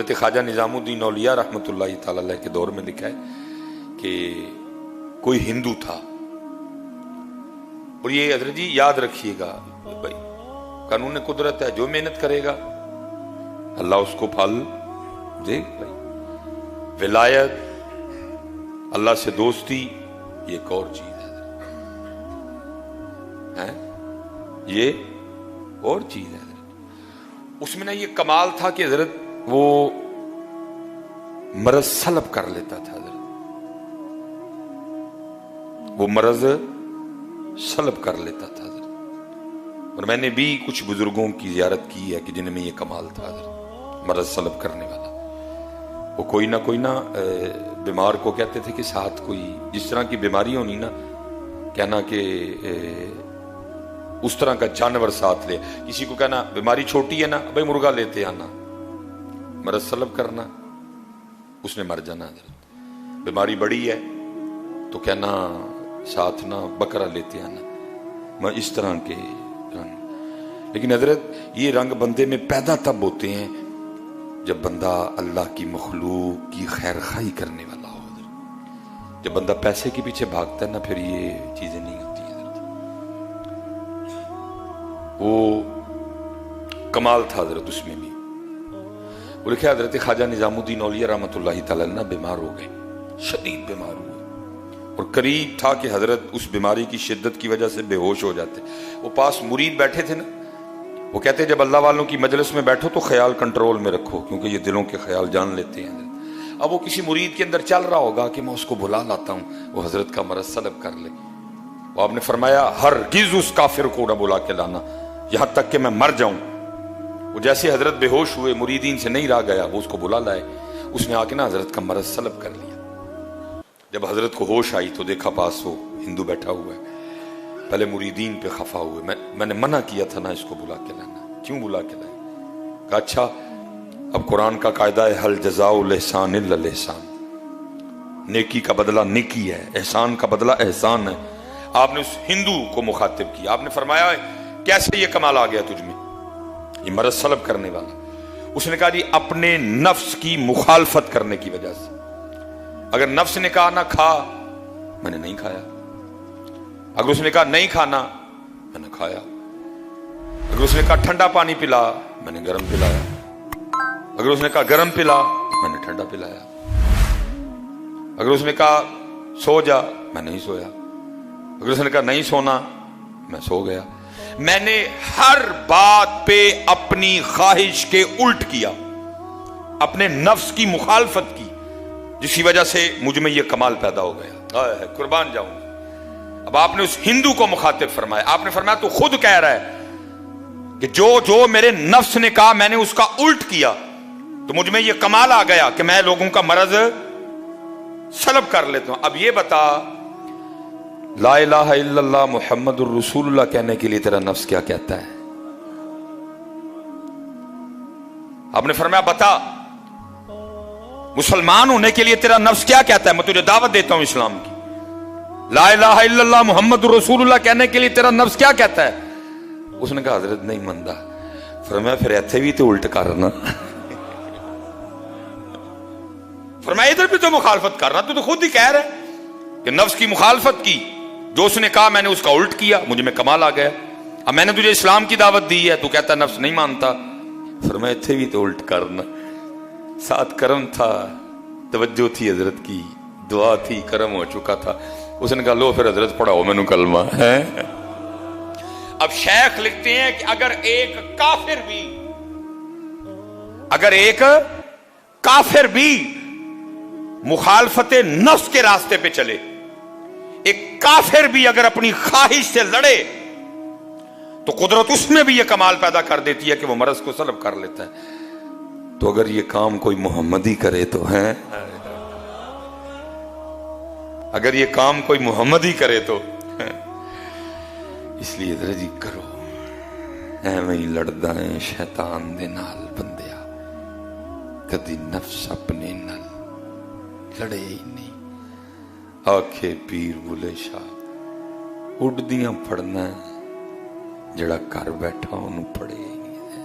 حضرت خواجہ نظام الدین اولیاء رحمۃ اللہ تعالی علیہ کے دور میں لکھا ہے کہ کوئی ہندو تھا، اور یہ حضرت جی یاد رکھیے گا بھائی، قانون قدرت ہے، جو محنت کرے گا اللہ اس کو پھل دے گا۔ ولایت، اللہ سے دوستی، یہ ایک اور چیز ہے، یہ اور چیز ہے۔ اس میں نا یہ کمال تھا کہ حضرت وہ مرض سلب کر لیتا تھا، حضرت وہ مرض سلب کر لیتا تھا حضرت۔ اور میں نے بھی کچھ بزرگوں کی زیارت کی ہے کہ جن میں یہ کمال تھا حضرت، مرض سلب کرنے والا۔ وہ کوئی نہ بیمار کو کہتے تھے کہ ساتھ کوئی جس طرح کی بیماری ہونی نا، کہنا کہ اس طرح کا جانور ساتھ لے۔ کسی کو کہنا بیماری چھوٹی ہے نا، بھائی مرغا لیتے آنا، مرض سلب کرنا، اس نے مر جانا حضرت۔ بیماری بڑی ہے تو کہنا ساتھ نہ بکرا لیتے آنا، میں اس طرح کے رنگ۔ لیکن حضرت یہ رنگ بندے میں پیدا تب ہوتے ہیں جب بندہ اللہ کی مخلوق کی خیر خواہی کرنے والا ہو حضرت۔ جب بندہ پیسے کے پیچھے بھاگتا ہے نا، پھر یہ چیزیں نہیں ہوتی حضرت۔ وہ کمال تھا حضرت اس میں بھی۔ وہ لکھا حضرت خواجہ نظام الدین اولیاء رحمۃ اللہ تعالی علیہ بیمار ہو گئے، شدید بیمار ہوئے، اور قریب تھا کہ حضرت اس بیماری کی شدت کی وجہ سے بے ہوش ہو جاتے۔ وہ پاس مرید بیٹھے تھے نا، وہ کہتے جب اللہ والوں کی مجلس میں بیٹھو تو خیال کنٹرول میں رکھو، کیونکہ یہ دلوں کے خیال جان لیتے ہیں حضرت۔ اب وہ کسی مرید کے اندر چل رہا ہوگا کہ میں اس کو بلا لاتا ہوں، وہ حضرت کا مرض سلب کر لے۔ وہ آپ نے فرمایا ہرگز اس کافر کو نہ بلا کے لانا یہاں تک کہ میں مر جاؤں۔ وہ جیسے حضرت بے ہوش ہوئے، مریدین سے نہیں رہا گیا، وہ اس کو بلا لائے۔ اس نے آ کے نا حضرت کا مرض سلب کر لیا۔ جب حضرت کو ہوش آئی تو دیکھا پاس وہ ہندو بیٹھا ہوا ہے۔ پہلے مریدین پہ خفا ہوئے، میں نے منع کیا تھا نا اس کو بلا کے لانا، کیوں بلا کے لائے؟ کہا اچھا اب قرآن کا قاعدہ ہے حل جزاء الاحسان الا الاحسان، نیکی کا بدلہ نیکی ہے، احسان کا بدلہ احسان ہے۔ آپ نے اس ہندو کو مخاطب کیا، آپ نے فرمایا کیسے یہ کمال آ گیا تجھ میں، یہ مرض سلب کرنے والا؟ اس نے کہا جی اپنے نفس کی مخالفت کرنے کی وجہ سے۔ اگر نفس نے کہا نہ کھا، میں نے نہیں کھایا۔ اگر اس نے کہا نہیں کھانا، میں نے کھایا۔ اگر اس نے کہا ٹھنڈا پانی پلا، میں نے گرم پلایا۔ اگر اس نے کہا گرم پلا، میں نے ٹھنڈا پلایا۔ اگر اس نے کہا سو جا، میں نہیں سویا۔ اگر اس نے کہا نہیں سونا، میں سو گیا۔ میں نے ہر بات پہ اپنی خواہش کے الٹ کیا، اپنے نفس کی مخالفت کی، جس کی وجہ سے مجھ میں یہ کمال پیدا ہو گیا۔ قربان جاؤں۔ اب آپ نے اس ہندو کو مخاطب فرمایا، آپ نے فرمایا تو خود کہہ رہا ہے کہ جو میرے نفس نے کہا میں نے اس کا الٹ کیا، تو مجھ میں یہ کمال آ گیا کہ میں لوگوں کا مرض سلب کر لیتا ہوں۔ اب یہ بتا لا الہ الا اللہ محمد الرسول اللہ کہنے کے لیے تیرا نفس کیا کہتا ہے؟ آپ نے فرمایا بتا مسلمان ہونے کے لیے تیرا نفس کیا کہتا ہے؟ میں تجھے دعوت دیتا ہوں اسلام کی۔ لا الہ الا اللہ محمد الرسول اللہ کہنے کے لیے تیرا نفس کیا کہتا ہے؟ اس نے کہا حضرت نہیں مندا۔ فرمایا پھر ایتھے بھی تو الٹ کرنا، فرمایا ادھر بھی تو مخالفت کرنا، تو خود ہی کہہ رہا ہے کہ نفس کی مخالفت کی، جو اس نے کہا میں نے اس کا الٹ کیا، مجھے میں کمال آ گیا۔ اب میں نے تجھے اسلام کی دعوت دی ہے، تو کہتا ہے نفس نہیں مانتا۔ فرمایا ایتھے بھی تو الٹ کرنا۔ ساتھ کرم تھا، توجہ تھی حضرت کی، دعا تھی، کرم ہو چکا تھا۔ اس نے کہا لو پھر حضرت پڑھاؤ میں نے کلمہ ہے۔ اب شیخ لکھتے ہیں کہ اگر ایک کافر بھی مخالفت نفس کے راستے پہ چلے، ایک کافر بھی اگر اپنی خواہش سے لڑے، تو قدرت اس میں بھی یہ کمال پیدا کر دیتی ہے کہ وہ مرض کو سلب کر لیتا ہے۔ تو اگر یہ کام کوئی محمدی کرے تو ہے، اگر یہ کام کوئی محمدی کرے تو اس لیے ذرا جی کرو، ایویں ہی لڑدا ہے شیطان دے نال بندیا، کدی نفس اپنے نال لڑے ہی نہیں۔ آکھے پیر بلے شاہ اڈدیاں پڑھنا ہے، جڑا گھر بیٹھا انہوں پڑھے ہی نہیں ہے۔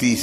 30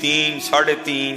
3, 3:30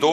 2